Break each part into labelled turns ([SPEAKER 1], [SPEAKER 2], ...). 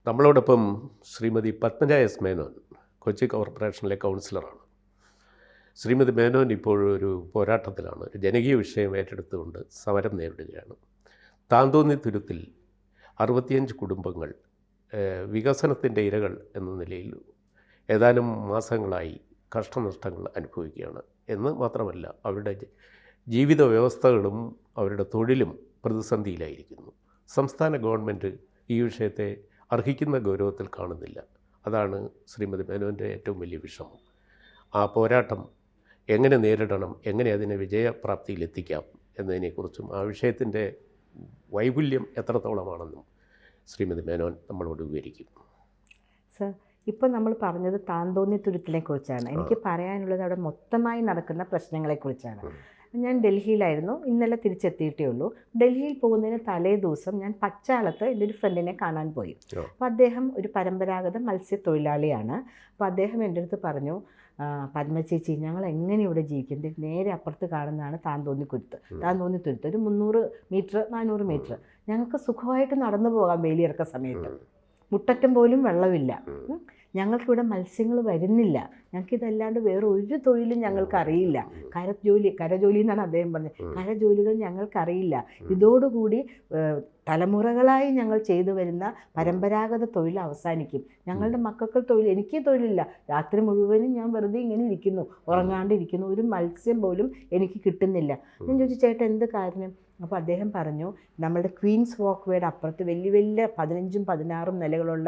[SPEAKER 1] നമ്മളോടൊപ്പം ശ്രീമതി പത്മജ എസ് മേനോൻ, കൊച്ചി കോർപ്പറേഷനിലെ കൗൺസിലറാണ്. ശ്രീമതി മേനോൻ ഇപ്പോഴൊരു പോരാട്ടത്തിലാണ്. ഒരു ജനകീയ വിഷയം ഏറ്റെടുത്തുകൊണ്ട് സമരം നേരിടുകയാണ്. താന്തോന്നി തുരുത്തിൽ 65 കുടുംബങ്ങൾ വികസനത്തിൻ്റെ ഇരകൾ എന്ന നിലയിൽ ഏതാനും മാസങ്ങളായി കഷ്ടനഷ്ടങ്ങൾ അനുഭവിക്കുകയാണ് എന്ന് മാത്രമല്ല, അവരുടെ ജീവിത വ്യവസ്ഥകളും അവരുടെ തൊഴിലും പ്രതിസന്ധിയിലായിരിക്കുന്നു. സംസ്ഥാന ഗവൺമെൻറ് ഈ വിഷയത്തെ അർഹിക്കുന്ന ഗൗരവത്തിൽ കാണുന്നില്ല. അതാണ് ശ്രീമതി മേനോൻ്റെ ഏറ്റവും വലിയ വിഷമം. ആ പോരാട്ടം എങ്ങനെ നേരിടണം, എങ്ങനെ അതിനെ വിജയപ്രാപ്തിയിലെത്തിക്കാം എന്നതിനെക്കുറിച്ചും ആ വിഷയത്തിൻ്റെ വൈപുല്യം എത്രത്തോളമാണെന്നും ശ്രീമതി മേനോൻ നമ്മളോട് വിവരിക്കും.
[SPEAKER 2] സർ, ഇപ്പം നമ്മൾ പറഞ്ഞത് താന്തോന്നി തുരുത്തിനെ കുറിച്ചാണ്. എനിക്ക് പറയാനുള്ളത് അവിടെ മൊത്തമായി നടക്കുന്ന പ്രശ്നങ്ങളെക്കുറിച്ചാണ്. ഞാൻ ഡൽഹിയിലായിരുന്നു, ഇന്നലെ തിരിച്ചെത്തിയിട്ടേ ഉള്ളൂ. ഡൽഹിയിൽ പോകുന്നതിന് തലേ ദിവസം ഞാൻ പച്ചാളത്ത് എൻ്റെ ഒരു ഫ്രണ്ടിനെ കാണാൻ പോയി. അപ്പോൾ അദ്ദേഹം ഒരു പരമ്പരാഗത മത്സ്യത്തൊഴിലാളിയാണ്. അപ്പോൾ അദ്ദേഹം എൻ്റെ അടുത്ത് പറഞ്ഞു, പത്മ ചേച്ചി, ഞങ്ങൾ എങ്ങനെ ഇവിടെ ജീവിക്കും? നേരെ അപ്പുറത്ത് കാണുന്നതാണ് താന്തോന്നി തുരുത്ത്, ഒരു 300 മീറ്റർ 400 മീറ്റർ. ഞങ്ങൾക്ക് സുഖമായിട്ട് നടന്നു പോകാം വേലിയിറക്ക സമയത്ത്. മുട്ടറ്റം പോലും വെള്ളമില്ല. ഞങ്ങൾക്കിവിടെ മത്സ്യങ്ങൾ വരുന്നില്ല. ഞങ്ങൾക്കിതല്ലാണ്ട് വേറെ ഒരു തൊഴിലും ഞങ്ങൾക്കറിയില്ല. കരജോലി എന്നാണ് അദ്ദേഹം പറഞ്ഞത്. കരജോലികൾ ഞങ്ങൾക്കറിയില്ല. ഇതോടുകൂടി തലമുറകളായി ഞങ്ങൾ ചെയ്തു വരുന്ന പരമ്പരാഗത തൊഴിൽ അവസാനിക്കും. ഞങ്ങളുടെ മക്കൾക്ക് തൊഴിൽ, എനിക്ക് തൊഴിലില്ല. രാത്രി മുഴുവനും ഞാൻ വെറുതെ ഇങ്ങനെ ഇരിക്കുന്നു, ഉറങ്ങാണ്ടിരിക്കുന്നു. ഒരു മത്സ്യം പോലും എനിക്ക് കിട്ടുന്നില്ല. ഞാൻ ചോദിച്ചു, ചേട്ടാ എന്ത് കാര്യം? അപ്പോൾ അദ്ദേഹം പറഞ്ഞു, നമ്മളുടെ ക്വീൻസ് വാക്ക് വേയുടെ അപ്പുറത്ത് വലിയ വലിയ 15ഉം 16ഉം നിലകളുള്ള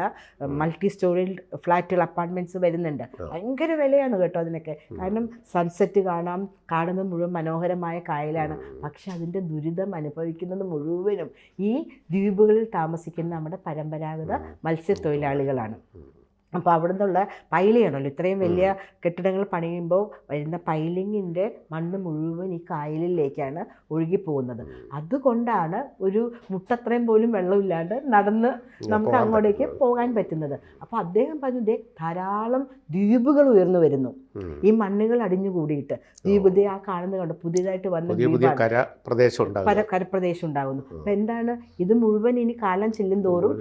[SPEAKER 2] മൾട്ടി സ്റ്റോറി ഫ്ലാറ്റുകൾ, അപ്പാർട്ട്മെൻറ്റ്സ് വരുന്നുണ്ട്. ഭയങ്കര വിലയാണ് കേട്ടോ അതിനൊക്കെ. കാരണം സൺസെറ്റ് കാണാം, കാണുന്നത് മുഴുവൻ മനോഹരമായ കായലാണ്. പക്ഷെ അതിൻ്റെ ദുരിതം അനുഭവിക്കുന്നത് മുഴുവനും ഈ ദ്വീപുകളിൽ താമസിക്കുന്ന നമ്മുടെ പരമ്പരാഗത മത്സ്യത്തൊഴിലാളികളാണ്. അപ്പോൾ അവിടെ നിന്നുള്ള പൈലിയാണല്ലോ, ഇത്രയും വലിയ കെട്ടിടങ്ങൾ പണിയുമ്പോൾ വരുന്ന പൈലിങ്ങിൻ്റെ മണ്ണ് മുഴുവൻ ഈ കായലിലേക്കാണ് ഒഴുകിപ്പോകുന്നത്. അതുകൊണ്ടാണ് ഒരു മുട്ടത്രയും പോലും വെള്ളമില്ലാണ്ട് നടന്ന് നമുക്ക് അങ്ങോട്ടേക്ക് പോകാൻ പറ്റുന്നത്. അപ്പോൾ അദ്ദേഹം പറഞ്ഞു, ധാരാളം ദ്വീപുകൾ ഉയർന്നു വരുന്നു, ഈ മണ്ണുകൾ അടിഞ്ഞുകൂടിയിട്ട്. ദ്വീപ് ആ കാണുന്നത് കണ്ട് പുതിയതായിട്ട് വന്ന കരപ്രദേശം ഉണ്ടാകുന്നു. അപ്പം എന്താണ് ഇത് മുഴുവൻ ഇനി കാലം ചെല്ലും തോറും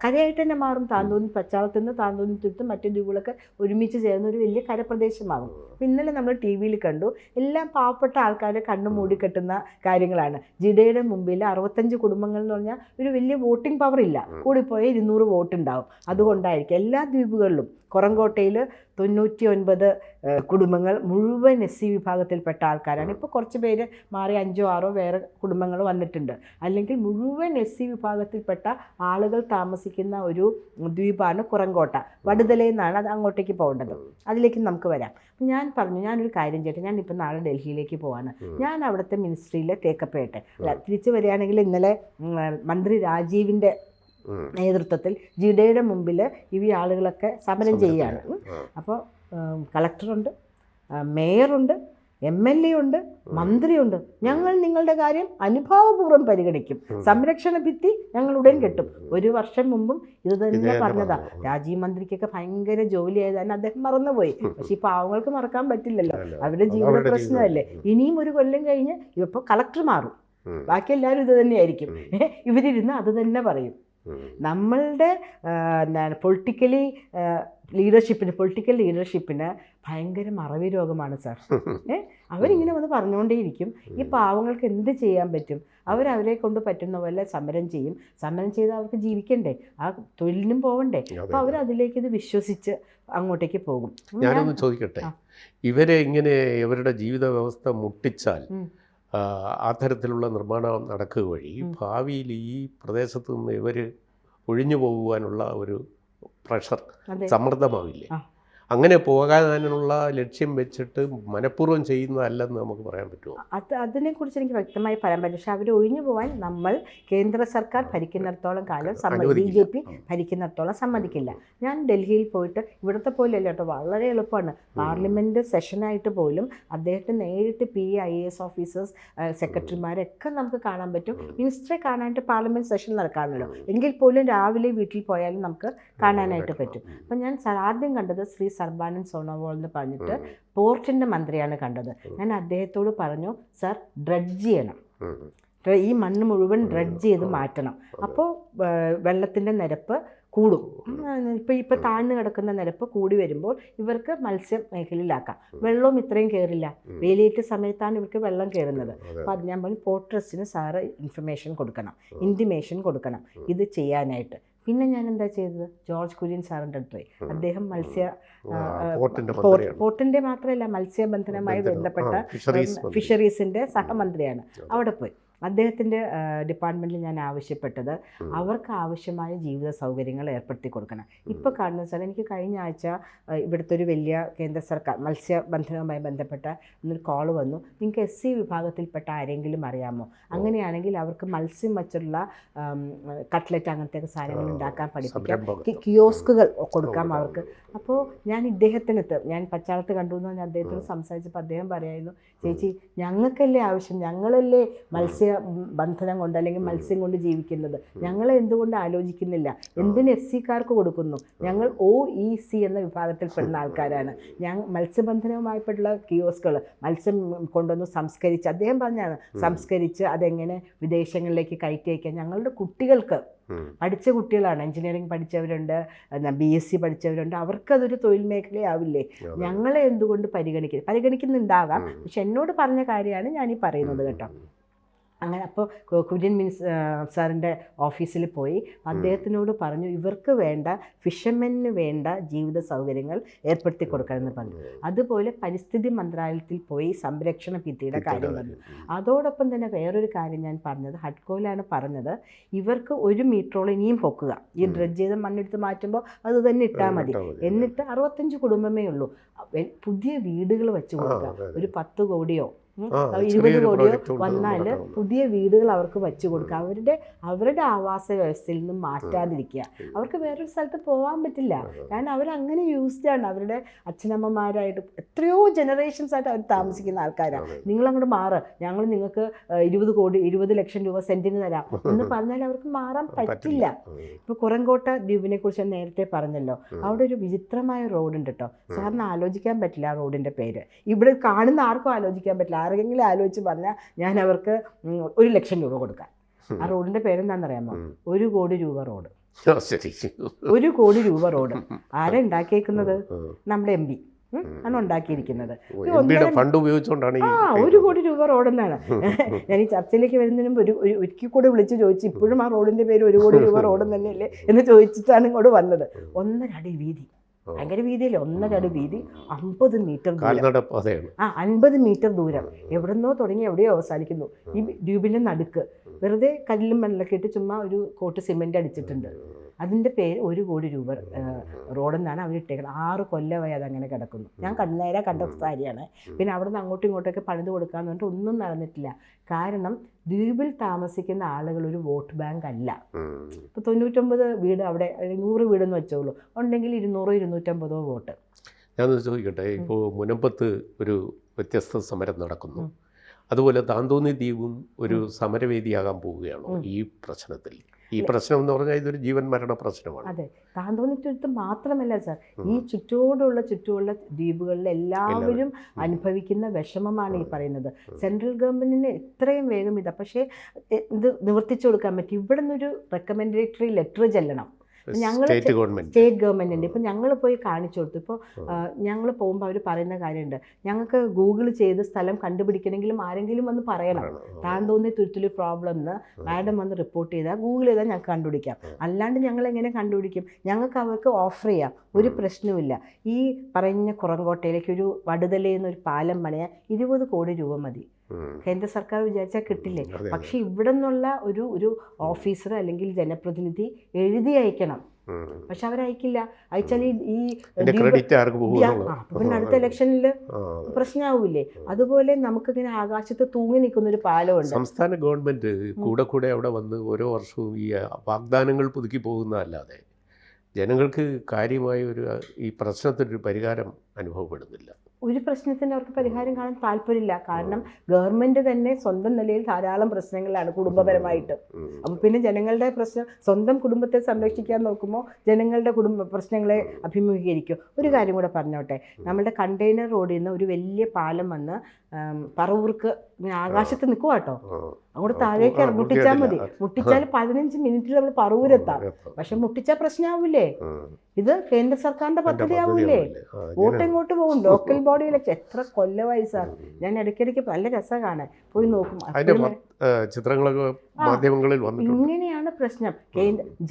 [SPEAKER 2] കരയായിട്ട് തന്നെ മാറും. താന്തോന്നി പച്ചാളത്തിൽ നിന്ന് താന്തോന്നി തുരുത്ത് മറ്റു ദ്വീപുകളൊക്കെ ഒരുമിച്ച് ചേർന്ന ഒരു വലിയ കരപ്രദേശമാകും. ഇന്നലെ നമ്മൾ TV-യിൽ കണ്ടു, എല്ലാം പാവപ്പെട്ട ആൾക്കാരെ കണ്ണു മൂടിക്കെട്ടുന്ന കാര്യങ്ങളാണ്. ജിഡയുടെ മുമ്പിൽ 65 കുടുംബങ്ങൾ എന്ന് പറഞ്ഞാൽ ഒരു വലിയ വോട്ടിംഗ് പവർ ഇല്ല. കൂടിപ്പോയ 200 വോട്ട് ഉണ്ടാവും. അതുകൊണ്ടായിരിക്കും എല്ലാ ദ്വീപുകളിലും. കൊറങ്കോട്ടയിൽ 99 കുടുംബങ്ങൾ മുഴുവൻ SC വിഭാഗത്തിൽപ്പെട്ട ആൾക്കാരാണ്. ഇപ്പോൾ കുറച്ച് പേര് മാറി 5ഓ 6ഓ വേറെ കുടുംബങ്ങൾ വന്നിട്ടുണ്ട്. അല്ലെങ്കിൽ മുഴുവൻ SC വിഭാഗത്തിൽപ്പെട്ട ആളുകൾ താമസിക്കുന്ന ഒരു ദ്വീപാണ് കുറങ്കോട്ട. വടുതലയിൽ നിന്നാണ് അത് അങ്ങോട്ടേക്ക് പോകേണ്ടത്. അതിലേക്ക് നമുക്ക് വരാം. ഞാൻ പറഞ്ഞു, ഞാനൊരു കാര്യം ചെയ്യട്ടെ, ഞാനിപ്പോൾ നാളെ ഡൽഹിയിലേക്ക് പോവാണ്. ഞാൻ അവിടുത്തെ മിനിസ്ട്രിയിൽ ടേക്കപ്പ് ചെയ്യട്ടെ. അല്ല, തിരിച്ചു വരികയാണെങ്കിൽ ഇന്നലെ മന്ത്രി രാജീവിൻ്റെ നേതൃത്വത്തിൽ ജിഡയുടെ മുമ്പിൽ ഈ ആളുകളൊക്കെ സമരം ചെയ്യുകയാണ്. അപ്പോൾ കളക്ടറുണ്ട്, മേയറുണ്ട്, MLA ഉണ്ട്, മന്ത്രിയുണ്ട്. ഞങ്ങൾ നിങ്ങളുടെ കാര്യം അനുഭാവപൂർവ്വം പരിഗണിക്കും. സംരക്ഷണ ഭിത്തി ഞങ്ങൾ ഉടൻ കെട്ടും. 1 വർഷം മുമ്പും ഇത് തന്നെ പറഞ്ഞതാ. രാജീവ് മന്ത്രിക്കൊക്കെ ഭയങ്കര ജോലി ആയതാണ്, അദ്ദേഹം മറന്നുപോയി. പക്ഷെ ഈ പാവങ്ങൾക്ക് മറക്കാൻ പറ്റില്ലല്ലോ, അവരുടെ ജീവിത പ്രശ്നമല്ലേ. ഇനിയും 1 കൊല്ലം കഴിഞ്ഞ് ഇപ്പോൾ കളക്ടർ മാറും, ബാക്കി എല്ലാവരും ഇത് തന്നെയായിരിക്കും. ഇവരിരുന്ന് അത് തന്നെ പറയും. നമ്മളുടെ പൊളിറ്റിക്കൽ ലീഡർഷിപ്പിന് ഭയങ്കര മറവി രോഗമാണ് സാർ. അവരിങ്ങനെ വന്ന് പറഞ്ഞുകൊണ്ടേയിരിക്കും. ഈ പാവങ്ങൾക്ക് എന്ത് ചെയ്യാൻ പറ്റും? അവരെ കൊണ്ട് പറ്റുന്ന പോലെ സമരം ചെയ്യും. സമരം ചെയ്ത് അവർക്ക് ജീവിക്കണ്ടേ, ആ തൊഴിലിനും പോകണ്ടേ. അപ്പോൾ അവരതിലേക്ക് ഇത് വിശ്വസിച്ച് അങ്ങോട്ടേക്ക് പോകും.
[SPEAKER 1] ഞാനൊന്ന് ചോദിക്കട്ടെ, ഇവരെ ഇങ്ങനെ ഇവരുടെ ജീവിത വ്യവസ്ഥ മുട്ടിച്ചാൽ ആ തരത്തിലുള്ള നിർമ്മാണം നടക്കുക വഴി ഭാവിയിൽ ഈ പ്രദേശത്ത് നിന്ന് ഇവർ ഒഴിഞ്ഞു പോകുവാനുള്ള ഒരു പ്രഷർ, സമ്മർദ്ദമാവില്ലേ? അങ്ങനെ പോകാനുള്ള ലക്ഷ്യം വെച്ചിട്ട് മനഃപൂർവ്വം ചെയ്യുന്നതല്ലെന്ന് നമുക്ക് പറയാൻ പറ്റുമോ?
[SPEAKER 2] അതിനെക്കുറിച്ച് എനിക്ക് വ്യക്തമായി പറയാൻ പറ്റും. പക്ഷെ അവർ ഒഴിഞ്ഞു പോകാൻ നമ്മൾ കേന്ദ്ര സർക്കാർ ഭരിക്കുന്നിടത്തോളം കാലം BJP ഭരിക്കുന്നിടത്തോളം സമ്മതിക്കില്ല. ഞാൻ ഡൽഹിയിൽ പോയിട്ട് ഇവിടുത്തെ പോലെ അല്ല കേട്ടോ, വളരെ എളുപ്പമാണ്. പാർലമെൻറ്റ് സെഷനായിട്ട് പോലും അദ്ദേഹത്തെ നേരിട്ട് IAS ഓഫീസേഴ്സ്, സെക്രട്ടറിമാരൊക്കെ നമുക്ക് കാണാൻ പറ്റും. മിനിസ്റ്ററെ കാണാനായിട്ട് പാർലമെൻറ്റ് സെഷൻ നടക്കാണല്ലോ, എങ്കിൽ പോലും രാവിലെ വീട്ടിൽ പോയാലും നമുക്ക് കാണാനായിട്ട് പറ്റും. അപ്പം ഞാൻ ആദ്യം കണ്ടത് ശ്രീ സർബാനന്ദ് സോണോവാൾ എന്ന് പറഞ്ഞിട്ട് പോർട്ടിൻ്റെ മന്ത്രിയാണ് കണ്ടത്. ഞാൻ അദ്ദേഹത്തോട് പറഞ്ഞു, സർ ഡ്രഡ്ജ് ചെയ്യണം. ഈ മണ്ണ് മുഴുവൻ ഡ്രഡ്ജ് ചെയ്ത് മാറ്റണം. അപ്പോൾ വെള്ളത്തിൻ്റെ നിരപ്പ് കൂടും. ഇപ്പോൾ താഴ്ന്നു കിടക്കുന്ന നിരപ്പ് കൂടി വരുമ്പോൾ ഇവർക്ക് മത്സ്യ മേഖലയിലാക്കാം. വെള്ളവും ഇത്രയും കയറില്ല. വേലിയേറ്റ സമയത്താണ് ഇവർക്ക് വെള്ളം കയറുന്നത്. അപ്പോൾ അത് ഞാൻ പറഞ്ഞു പോർട്ട് ട്രസ്റ്റിന് സാറ് ഇൻഫർമേഷൻ കൊടുക്കണം, ഇൻറ്റിമേഷൻ കൊടുക്കണം ഇത് ചെയ്യാനായിട്ട്. പിന്നെ ഞാൻ എന്താ ചെയ്തത്, ജോർജ് കുര്യൻ സാറിൻ്റെ അടുത്ത് അദ്ദേഹം പോർട്ടിൻ്റെ മാത്രമല്ല മത്സ്യബന്ധനവുമായി ബന്ധപ്പെട്ട ഫിഷറീസിൻ്റെ സഹമന്ത്രിയാണ്. അവിടെ പോയി അദ്ദേഹത്തിൻ്റെ ഡിപ്പാർട്ട്മെൻറ്റിൽ ഞാൻ ആവശ്യപ്പെട്ടത് അവർക്ക് ആവശ്യമായ ജീവിത സൗകര്യങ്ങൾ ഏർപ്പെടുത്തി കൊടുക്കണം. ഇപ്പോൾ കാണുന്ന സാർ, എനിക്ക് കഴിഞ്ഞ ആഴ്ച ഇവിടുത്തെ ഒരു വലിയ കേന്ദ്ര സർക്കാർ മത്സ്യബന്ധനവുമായി ബന്ധപ്പെട്ട ഒരു കോൾ വന്നു, നിങ്ങൾക്ക് SC വിഭാഗത്തിൽപ്പെട്ട ആരെങ്കിലും അറിയാമോ, അങ്ങനെയാണെങ്കിൽ അവർക്ക് മത്സ്യം വച്ചുള്ള കട്ട്ലറ്റ് അങ്ങനത്തെ സാധനങ്ങൾ ഉണ്ടാക്കാൻ പഠിപ്പിക്കാം, കിയോസ്കുകൾ കൊടുക്കാം അവർക്ക്. അപ്പോൾ ഞാൻ ഞാൻ പച്ചാളത്ത് കണ്ടു എന്ന് പറഞ്ഞാൽ അദ്ദേഹത്തോട് സംസാരിച്ചപ്പോൾ അദ്ദേഹം പറയായിരുന്നു, ചേച്ചി ഞങ്ങൾക്കല്ലേ ആവശ്യം, ഞങ്ങളല്ലേ മത്സ്യബന്ധനം കൊണ്ട് അല്ലെങ്കിൽ മത്സ്യം കൊണ്ട് ജീവിക്കുന്നത്, ഞങ്ങളെ എന്തുകൊണ്ട് ആലോചിക്കുന്നില്ല, എന്തിന് SCക്കാർക്ക് കൊടുക്കുന്നു, ഞങ്ങൾ OEC എന്ന വിഭാഗത്തിൽപ്പെടുന്ന ആൾക്കാരാണ്, മത്സ്യബന്ധനവുമായിട്ടുള്ള കിയോസ്കുകൾ മത്സ്യം കൊണ്ടുവന്ന് സംസ്കരിച്ച്, അദ്ദേഹം പറഞ്ഞാണ് സംസ്കരിച്ച് അതെങ്ങനെ വിദേശങ്ങളിലേക്ക് കയറ്റി അയക്കാൻ, ഞങ്ങളുടെ കുട്ടികൾക്ക് പഠിച്ച കുട്ടികളാണ്, എഞ്ചിനീയറിംഗ് പഠിച്ചവരുണ്ട്, BSc പഠിച്ചവരുണ്ട്, അവർക്കതൊരു തൊഴിൽ മേഖലയാവില്ലേ, ഞങ്ങളെ എന്തുകൊണ്ട് പരിഗണിക്കുന്നുണ്ടാകാം, പക്ഷെ എന്നോട് പറഞ്ഞ കാര്യമാണ് ഞാനീ പറയുന്നത് കേട്ടോ. അങ്ങനെ അപ്പോൾ കുര്യൻ സാറിൻ്റെ ഓഫീസിൽ പോയി അദ്ദേഹത്തിനോട് പറഞ്ഞു ഇവർക്ക് വേണ്ട ഫിഷർമെന് വേണ്ട ജീവിത സൗകര്യങ്ങൾ ഏർപ്പെടുത്തി കൊടുക്കണമെന്ന് പറഞ്ഞു. അതുപോലെ പരിസ്ഥിതി മന്ത്രാലയത്തിൽ പോയി സംരക്ഷണ ഭിത്തിയുടെ കാര്യം പറഞ്ഞു. അതോടൊപ്പം തന്നെ വേറൊരു കാര്യം ഞാൻ പറഞ്ഞത്, ഹഡ്കോയിലാണ് പറഞ്ഞത്, ഇവർക്ക് 1 മീറ്ററോളം ഇനിയും പൊക്കുക, ഈ ഡ്രഡ്ജ് ചെയ്ത് മണ്ണെടുത്ത് മാറ്റുമ്പോൾ അത് തന്നെ ഇട്ടാൽ മതി, എന്നിട്ട് 65 കുടുംബമേ ഉള്ളൂ, പുതിയ വീടുകൾ വെച്ച് കൊടുക്കുക, ഒരു 10 കോടിയോ 20 കോടിയോ വന്നാൽ പുതിയ വീടുകൾ അവർക്ക് വെച്ചു കൊടുക്കുക, അവരുടെ ആവാസ വ്യവസ്ഥയിൽ നിന്നും മാറ്റാതിരിക്കുക. അവർക്ക് വേറൊരു സ്ഥലത്ത് പോകാൻ പറ്റില്ല, കാരണം അവരങ്ങനെ യൂസ്ഡാണ്, അവരുടെ അച്ഛനമ്മമാരായിട്ട് എത്രയോ ജനറേഷൻസ് ആയിട്ട് അവർ താമസിക്കുന്ന ആൾക്കാരാണ്. നിങ്ങളങ്ങോട്ട് മാറ്, ഞങ്ങൾ നിങ്ങൾക്ക് 20 ലക്ഷം രൂപ സെൻറ്റിന് തരാം എന്ന് പറഞ്ഞാൽ അവർക്ക് മാറാൻ പറ്റില്ല. ഇപ്പോൾ കുറങ്കോട്ട ദ്വീപിനെ കുറിച്ച് ഞാൻ നേരത്തെ പറഞ്ഞല്ലോ, അവിടെ ഒരു വിചിത്രമായ റോഡുണ്ട് കേട്ടോ, സാറിന് ആലോചിക്കാൻ പറ്റില്ല ആ റോഡിൻ്റെ പേര്, ഇവിടെ കാണുന്ന ആർക്കും ആലോചിക്കാൻ പറ്റില്ല, ആരെങ്കിലും ആലോചിച്ച് പറഞ്ഞാൽ ഞാൻ അവർക്ക് 1 ലക്ഷം രൂപ കൊടുക്കാം. ആ റോഡിൻ്റെ പേരെന്താണെന്നറിയാമോ, 1 കോടി രൂപ റോഡ്. 1 കോടി രൂപ റോഡ് ആരാ ഉണ്ടാക്കിയേക്കുന്നത്, നമ്മുടെ MP ആണ് ഉണ്ടാക്കിയിരിക്കുന്നത്. 1 കോടി രൂപ റോഡെന്നാണ്. ഞാൻ ഈ ചർച്ചയിലേക്ക് വരുന്നതിന് മുമ്പ് ഒരിക്കൽ കൂടെ വിളിച്ച് ചോദിച്ചു, ഇപ്പോഴും ആ റോഡിൻ്റെ പേര് 1 കോടി രൂപ റോഡ് തന്നെയല്ലേ എന്ന് ചോദിച്ചിട്ടാണ് ഇങ്ങോട്ട് വന്നത്. 1.5 അടി വീതി, ഭയങ്കര വീതിയല്ലേ, 1.5 അടി വീതി, 50 മീറ്റർ ദൂരം, 50 മീറ്റർ ദൂരം, എവിടെന്നോ തുടങ്ങി എവിടെയോ അവസാനിക്കുന്നു. ഈ ദ്വീപിൻ്റെ നടുക്ക് വെറുതെ കല്ലും മണ്ണൊക്കെ ഇട്ട് ചുമ്മാ ഒരു കോട്ട് സിമെൻ്റ് അടിച്ചിട്ടുണ്ട്. അതിൻ്റെ പേര് 1 കോടി രൂപ റോഡെന്നാണ് അവരിട്ടേക്കുന്നത്. 6 കൊല്ലമായി അതങ്ങനെ കിടക്കുന്നു. ഞാൻ നേരെ കണ്ട കാര്യമാണ്. പിന്നെ അവിടെ നിന്ന് അങ്ങോട്ടും ഇങ്ങോട്ടൊക്കെ പണിത് കൊടുക്കാമെന്ന് പറഞ്ഞിട്ട് ഒന്നും നടന്നിട്ടില്ല. കാരണം ദ്വീപിൽ താമസിക്കുന്ന ആളുകൾ ഒരു വോട്ട് ബാങ്ക് അല്ല. ഇപ്പോൾ 99 വീട് അവിടെ 100 വീടെന്ന് വെച്ചോളൂ, ഉണ്ടെങ്കിൽ 200-250 വോട്ട്.
[SPEAKER 1] ഞാനൊന്ന് ചോദിക്കട്ടെ, ഇപ്പോൾ മുനമ്പത്ത് ഒരു വ്യത്യസ്ത സമരം നടക്കുന്നു, അതുപോലെ താന്തോന്നി ദ്വീപും ഒരു സമരവേദിയാകാൻ പോവുകയാണോ ഈ പ്രശ്നത്തിൽ? ഈ പ്രശ്നം എന്ന് പറഞ്ഞാൽ ഇതൊരു ജീവൻ മരണ പ്രശ്നമാണ്.
[SPEAKER 2] അതെ, താന്തോന്നി തുരുത്ത് മാത്രമല്ല സാർ, ഈ ചുറ്റുമുള്ള ദ്വീപുകളിൽ എല്ലാവരും അനുഭവിക്കുന്ന വിഷമമാണ് ഈ പറയുന്നത്. സെൻട്രൽ ഗവൺമെൻറ്റിന് എത്രയും വേഗം പക്ഷേ ഇത് നിവർത്തിച്ചു കൊടുക്കാൻ പറ്റും. ഇവിടെ നിന്നൊരു റെക്കമെൻഡേറ്ററി ലെറ്റർ ചെല്ലണം സ്റ്റേറ്റ് ഗവൺമെൻറ്റിൻ്റെ. ഇപ്പം ഞങ്ങൾ പോയി കാണിച്ചു കൊടുത്തു. ഇപ്പോൾ ഞങ്ങൾ പോകുമ്പോൾ അവർ പറയുന്ന കാര്യമുണ്ട്, ഞങ്ങൾക്ക് ഗൂഗിൾ ചെയ്ത് സ്ഥലം കണ്ടുപിടിക്കണമെങ്കിലും ആരെങ്കിലും വന്ന് പറയണം, താന്തോന്നി തുരുത്തിലൊരു പ്രോബ്ലം എന്ന് മാഡം വന്ന് റിപ്പോർട്ട് ചെയ്താൽ ഗൂഗിൾ ചെയ്താൽ ഞങ്ങൾക്ക് കണ്ടുപിടിക്കാം. അല്ലാണ്ട് ഞങ്ങൾ എങ്ങനെ കണ്ടുപിടിക്കും? ഞങ്ങൾക്ക് അവർക്ക് ഓഫർ ചെയ്യാം, ഒരു പ്രശ്നവുമില്ല. ഈ പറഞ്ഞ കുറങ്കോട്ടയിലേക്ക് ഒരു വടുതലയെന്നൊരു പാലം പണിയാൻ 20 കോടി രൂപ മതി. കേന്ദ്ര സർക്കാർ വിചാരിച്ചാൽ കിട്ടില്ലേ? പക്ഷെ ഇവിടെ നിന്നുള്ള ഒരു ഓഫീസർ അല്ലെങ്കിൽ ജനപ്രതിനിധി എഴുതി അയക്കണം. പക്ഷെ അവരയക്കില്ല. അയച്ചാൽ ഈ പിന്നെ അടുത്ത ഇലക്ഷനിൽ പ്രശ്നമാവില്ലേ? അതുപോലെ നമുക്കിങ്ങനെ ആകാശത്ത് തൂങ്ങി നിൽക്കുന്ന ഒരു പാലമുണ്ട്.
[SPEAKER 1] സംസ്ഥാന ഗവൺമെന്റ് കൂടെ അവിടെ വന്ന് ഓരോ വർഷവും ഈ വാഗ്ദാനങ്ങൾ പുതുക്കി പോകുന്നതല്ലാതെ ജനങ്ങൾക്ക് കാര്യമായ ഈ പ്രശ്നത്തിനൊരു പരിഹാരം അനുഭവപ്പെടുന്നില്ല.
[SPEAKER 2] ഒരു പ്രശ്നത്തിന് അവർക്ക് പരിഹാരം കാണാൻ താല്പര്യമില്ല. കാരണം ഗവൺമെൻറ് തന്നെ സ്വന്തം നിലയിൽ ധാരാളം പ്രശ്നങ്ങളാണ് കുടുംബപരമായിട്ട്. അപ്പോൾ പിന്നെ ജനങ്ങളുടെ പ്രശ്നം, സ്വന്തം കുടുംബത്തെ സംരക്ഷിക്കാൻ നോക്കുമ്പോൾ ജനങ്ങളുടെ പ്രശ്നങ്ങളെ അഭിമുഖീകരിക്കും. ഒരു കാര്യം കൂടെ പറഞ്ഞോട്ടെ, നമ്മുടെ കണ്ടെയ്നർ റോഡിൽ നിന്ന് ഒരു വലിയ പാലം വന്ന് പറവൂർക്ക് ആകാശത്ത് നിൽക്കുക കേട്ടോ, അങ്ങോട്ട് താഴേക്ക് മുട്ടിച്ചാൽ മതി. മുട്ടിച്ചാൽ 15 മിനിറ്റിൽ നമ്മൾ പറവൂരെത്താം. പക്ഷെ മുട്ടിച്ചാൽ പ്രശ്നമാവൂലേ? ഇത് കേന്ദ്ര സർക്കാരിന്റെ പദ്ധതി ആവൂലേ? വോട്ട് എങ്ങോട്ട് പോകും? Local body election. എത്ര കൊല്ലമായി സാർ, ഞാൻ ഇടയ്ക്കിടയ്ക്ക് നല്ല രസം കാണാൻ പോയി നോക്കും.
[SPEAKER 1] ചിത്രങ്ങളൊക്കെ മാധ്യമങ്ങളിൽ വന്നിട്ടുണ്ട്.
[SPEAKER 2] ഇങ്ങനെയാണ് പ്രശ്നം.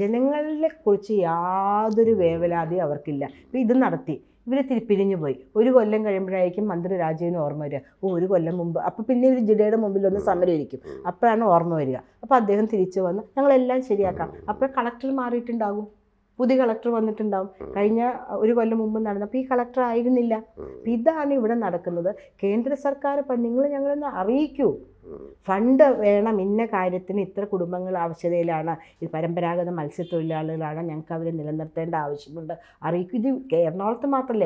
[SPEAKER 2] ജനങ്ങളെ കുറിച്ച് യാതൊരു വേവലാതിയും അവർക്കില്ല. ഇപ്പം ഇത് നടത്തി ഇവർ പിരിഞ്ഞു പോയി. ഒരു കൊല്ലം കഴിയുമ്പോഴായിരിക്കും മന്ത്രി രാജീവിന് ഓർമ്മ വരിക, ഒരു കൊല്ലം മുമ്പ്. അപ്പം പിന്നെ ഒരു ജില്ലയുടെ മുമ്പിൽ ഒന്ന് സമരമായിരിക്കും. അപ്പോഴാണ് ഓർമ്മ വരിക. അപ്പോൾ അദ്ദേഹം തിരിച്ചു വന്ന് ഞങ്ങളെല്ലാം ശരിയാക്കാം. അപ്പോൾ കളക്ടർ മാറിയിട്ടുണ്ടാകും, പുതിയ കളക്ടർ വന്നിട്ടുണ്ടാവും. കഴിഞ്ഞ ഒരു കൊല്ലം മുമ്പ് നടന്നപ്പോൾ ഈ കളക്ടർ ആയിരുന്നില്ല. ഇതാണ് ഇവിടെ നടക്കുന്നത്. കേന്ദ്ര സർക്കാർ നിങ്ങൾ ഞങ്ങളൊന്ന് അറിയിക്കൂ, ഫണ്ട് വേണം, ഇന്ന കാര്യത്തിന് ഇത്ര കുടുംബങ്ങൾ ആവശ്യതയിലാണ്, ഇത് പരമ്പരാഗത മത്സ്യത്തൊഴിലാളികളാണ്, ഞങ്ങൾക്ക് അവരെ നിലനിർത്തേണ്ട ആവശ്യമുണ്ട്, അറിയിക്കൂ. ഇത് എറണാകുളത്ത് മാത്രമല്ല,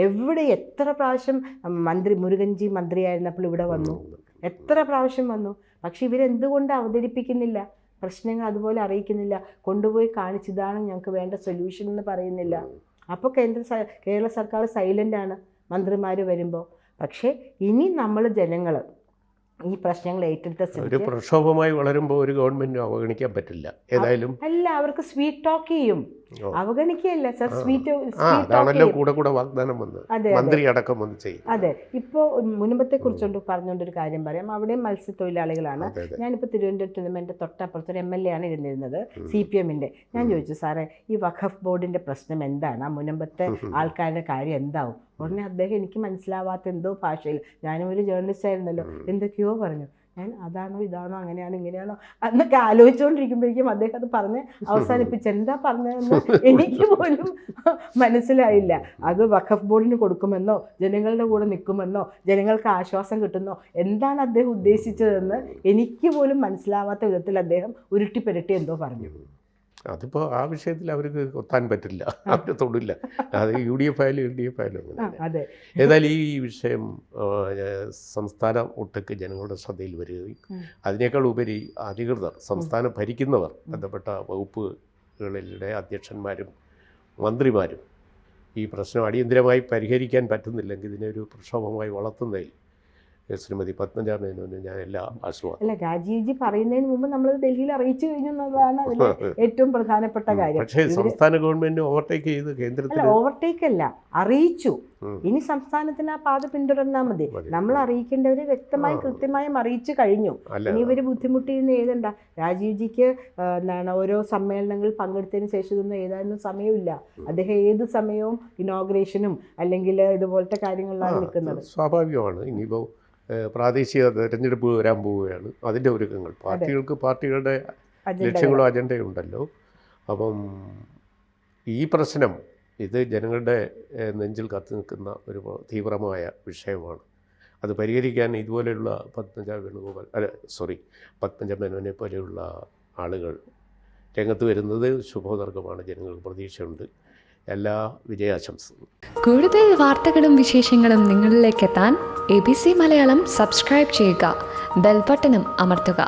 [SPEAKER 2] എവിടെ എത്ര പ്രാവശ്യം മുരുകൻജി മന്ത്രിയായിരുന്നപ്പോൾ ഇവിടെ വന്നു, എത്ര പ്രാവശ്യം വന്നു. പക്ഷെ ഇവരെന്തുകൊണ്ട് അവതരിപ്പിക്കുന്നില്ല? പ്രശ്നങ്ങൾ അതുപോലെ അറിയിക്കുന്നില്ല, കൊണ്ടുപോയി കാണിച്ചതാണ് ഞങ്ങൾക്ക് വേണ്ട സൊല്യൂഷൻ എന്ന് പറയുന്നില്ല. അപ്പോൾ കേരള സർക്കാർ സൈലൻ്റാണ് മന്ത്രിമാർ വരുമ്പോൾ. പക്ഷേ ഇനി നമ്മൾ ജനങ്ങൾ ഈ പ്രശ്നങ്ങൾ ഏറ്റെടുത്ത
[SPEAKER 1] ഒരു പ്രക്ഷോഭമായി വളരുമ്പോൾ ഒരു ഗവൺമെന്റ് അവഗണിക്കാൻ പറ്റില്ല. ഏതായാലും
[SPEAKER 2] അല്ല, അവർക്ക് സ്വീറ്റ് ടോക്ക് ചെയ്യും, അവഗണിക്കുകയല്ല സർ.
[SPEAKER 1] അതാണല്ലോ കൂടെ കൂടെ വാഗ്ദാനം വന്ന് മന്ത്രി അടക്കം വന്ന് ചെയ്യും.
[SPEAKER 2] അതെ. ഇപ്പോൾ മുൻപത്തെ കുറിച്ചുകൊണ്ട് പറഞ്ഞുകൊണ്ടൊരു കാര്യം പറയാം. അവിടെ മത്സ്യത്തൊഴിലാളികളാണ്. ഞാനിപ്പോൾ തിരുവനന്തപുരത്ത് നിന്ന് എൻ്റെ തൊട്ടപ്പുറത്തൊരു MLA ആണ് ഇരുന്നിരുന്നത്, CPM-ൻ്റെ. ഞാൻ ചോദിച്ചു, സാറേ ഈ വഖഫ് ബോർഡിൻ്റെ പ്രശ്നം എന്താണ്, ആ മുൻപത്തെ ആൾക്കാരുടെ കാര്യം എന്താവും? ഉടനെ അദ്ദേഹം എനിക്ക് മനസ്സിലാവാത്ത എന്തോ ഭാഷയിൽ, ഞാനും ഒരു ജേർണലിസ്റ്റ് ആയിരുന്നല്ലോ, എന്തൊക്കെയോ പറഞ്ഞു. ഞാൻ അതാണോ ഇതാണോ അങ്ങനെയാണോ ഇങ്ങനെയാണോ എന്നൊക്കെ ആലോചിച്ചുകൊണ്ടിരിക്കുമ്പോഴേക്കും അദ്ദേഹം അത് പറഞ്ഞ് അവസാനിപ്പിച്ച് എന്താ പറഞ്ഞതെന്ന് എനിക്ക് പോലും മനസ്സിലായില്ല. അത് വഖഫ് ബോർഡിന് കൊടുക്കുമെന്നോ ജനങ്ങളുടെ കൂടെ നിൽക്കുമെന്നോ ജനങ്ങൾക്ക് ആശ്വാസം കിട്ടുന്നോ എന്താണ് അദ്ദേഹം ഉദ്ദേശിച്ചതെന്ന് എനിക്ക് പോലും മനസ്സിലാവാത്ത വിധത്തിൽ അദ്ദേഹം ഉരുട്ടിപ്പെരട്ടി എന്തോ പറഞ്ഞു.
[SPEAKER 1] അതിപ്പോൾ ആ വിഷയത്തിൽ അവർക്ക് കൊത്താൻ പറ്റില്ല, അവർ തൊടില്ല. അത് UDF ആയാലും LDF ആയാലും അങ്ങനെ. ഏതായാലും ഈ വിഷയം സംസ്ഥാനം ഒട്ടൊക്കെ ജനങ്ങളുടെ ശ്രദ്ധയിൽ വരികയും അതിനേക്കാൾ ഉപരി അധികൃതർ, സംസ്ഥാനം ഭരിക്കുന്നവർ, ബന്ധപ്പെട്ട വകുപ്പുകളിലെ അധ്യക്ഷന്മാരും മന്ത്രിമാരും ഈ പ്രശ്നം അടിയന്തരമായി പരിഹരിക്കാൻ പറ്റുന്നില്ലെങ്കിൽ ഇതിനെ ഒരു പ്രക്ഷോഭമായി വളർത്തുന്നതിൽ ശ്രീമതി പത്മജ മേനോന് ഞാൻ എല്ലാ ആശ്വാസം.
[SPEAKER 2] അല്ല, രാജീവ്ജി പറയുന്നതിന് മുമ്പ് നമ്മൾ ഡൽഹിയിൽ അറിയിച്ചു കഴിഞ്ഞു എന്നതാണ് അതിലെ ഏറ്റവും പ്രധാനപ്പെട്ട കാര്യം.
[SPEAKER 1] പക്ഷേ സംസ്ഥാന ഗവൺമെന്റ് ഓവർടേക്ക് ചെയ്ത് കേന്ദ്രത്തിൽ
[SPEAKER 2] ഓവർടേക്ക് അല്ല, അറിയിച്ചു. ഇനി സംസ്ഥാനത്തിന് ആ പാത പിന്തുടർന്നാൽ മതി. നമ്മൾ അറിയിക്കേണ്ടവരെ വ്യക്തമായും കൃത്യമായും അറിയിച്ചു കഴിഞ്ഞു. ഇനി ഇവർ ബുദ്ധിമുട്ടിയിരുന്ന് എഴുതണ്ട. രാജീവ്ജിക്ക് എന്താണ് ഓരോ സമ്മേളനങ്ങളിൽ പങ്കെടുത്തതിന് ശേഷം ഇതൊന്നും എഴുതാനൊന്നും സമയമില്ല. അദ്ദേഹം ഏത് സമയവും ഇനോഗ്രേഷനും അല്ലെങ്കിൽ ഇതുപോലത്തെ കാര്യങ്ങളിലാണ് നിൽക്കുന്നത്.
[SPEAKER 1] സ്വാഭാവികമാണ്. ഇനിയിപ്പോൾ പ്രാദേശിക തെരഞ്ഞെടുപ്പ് വരാൻ പോവുകയാണ്, അതിൻ്റെ ഒരുക്കങ്ങൾ. പാർട്ടികൾക്ക് പാർട്ടികളുടെ ലക്ഷ്യങ്ങളും അജണ്ടയും ഉണ്ടല്ലോ. അപ്പം ഈ പ്രശ്നം ഇത് ജനങ്ങളുടെ നെഞ്ചിൽ കത്തി നിൽക്കുന്ന ഒരു തീവ്രമായ വിഷയമാണ്. അത് പരിഹരിക്കാൻ ഇതുപോലെയുള്ള പത്മജ മേനോനെ പോലെയുള്ള ആളുകൾ രംഗത്ത് വരുന്നത് ശുഭോദർക്കമാണ്. ജനങ്ങൾക്ക് പ്രതീക്ഷയുണ്ട്. എല്ലാ വിജയാശംസകളും.
[SPEAKER 3] കൂടുതൽ വാർത്തകളും വിശേഷങ്ങളും നിങ്ങളിലേക്ക് എത്താൻ ABC മലയാളം സബ്സ്ക്രൈബ് ചെയ്യുക, ബെൽ ബട്ടണും അമർത്തുക.